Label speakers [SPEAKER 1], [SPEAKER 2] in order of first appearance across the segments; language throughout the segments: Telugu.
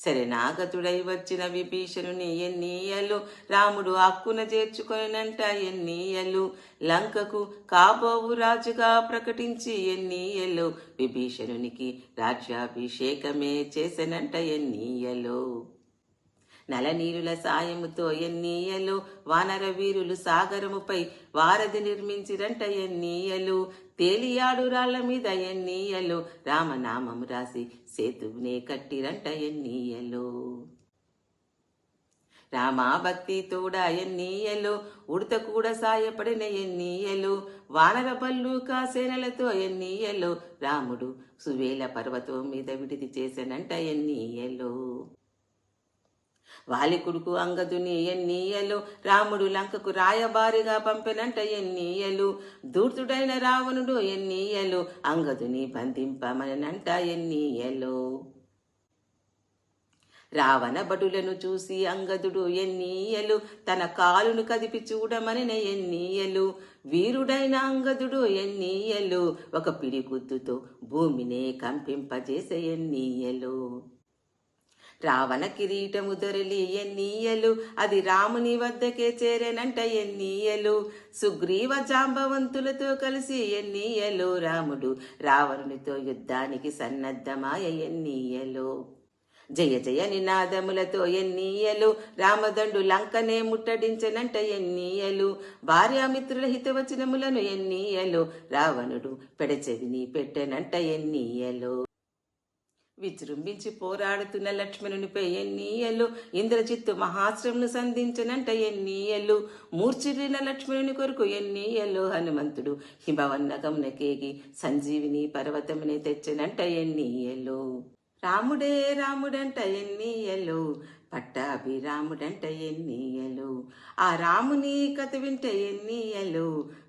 [SPEAKER 1] శరణాగతుడై వచ్చిన విభీషణుని ఎన్నీయలు రాముడు హక్కున చేర్చుకొనంట ఎన్నీయలు లంకకు కాబోవు రాజుగా ప్రకటించి ఎన్నీయలు విభీషణునికి రాజ్యాభిషేకమే చేసెనంట ఎన్నీయలు నలనీరుల సాయముతో ఎన్నీయలు వానర వీరులు సాగరముపై వారధి నిర్మించిరంట ఎన్నీయలు తేలియాడు రాళ్ల మీద ఎన్నీయలు రామనామము రాసి సేతువునే కట్టిరంట ఎన్నీయలు రామా భక్తి తోడ ఎన్నీయలు ఉడత కూడా సాయపడిన ఎన్నీయలు వానర బల్లు కాసేనలతో ఎన్నీయలు రాముడు సువేల పర్వతం మీద విడిది చేసెనంట ఎన్నీయలు వాలి కొడుకు అంగదుని ఎన్నీయలు రాముడు లంకకు రాయబారిగా పంపెనంట ఎన్నీయలు దూర్తుడైన రావణుడు ఎన్నీయలు అంగదుని బంధింపమనంట ఎన్నీయలు రావణ భటులను చూసి అంగదుడు ఎన్నీయలు తన కాలును కదిపి చూడమనిన ఎన్నీయలు వీరుడైన అంగదుడు ఎన్నీయలు ఒక పిడిగుద్దుతో భూమినే కంపింపజేసే ఎన్నీయలు రావణ కిరీటము దొరలి ఎన్నీయలు అది రాముని వద్దకే చేరేనంట ఎన్నీయలు సుగ్రీవ జాంబవంతులతో కలిసి ఎన్నీయలు రాముడు రావణునితో యుద్ధానికి సన్నద్ధమాయ ఎన్నీయలు జయ జయ నినాదములతో ఎన్నీయలు రామదండు లంకనే ముట్టడించనంట ఎన్నీయలు భార్యామిత్రుల హితవచనములను ఎన్నీయలు రావణుడు పెడచెవిని పెట్టెనంట ఎన్నీయలు విజృంభించి పోరాడుతున్న లక్ష్మణునిపై ఎన్నీయలు ఇంద్రజిత్తు మహాశ్రమును సంధించనంట ఎన్నీయలు మూర్ఛిల్లిన లక్ష్మణుని కొరకు ఎన్నీయలు హనుమంతుడు హిమవన్నకమునకేగి సంజీవిని పర్వతమునే తెచ్చనంట ఎన్నీయలు రాముడే రాముడంట ఎన్నీయలు పట్టాభిరాముడంట ఎన్నీయలు ఆ రాముని కథ వింట ఎన్నీయలు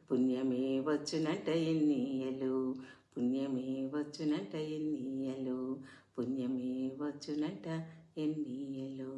[SPEAKER 1] పుణ్యమే వచ్చునంట ఎన్నీయలు పుణ్యమే వచ్చునంట ఎన్నీయలు పుణ్యమే వచ్చునంట ఎన్నీయలు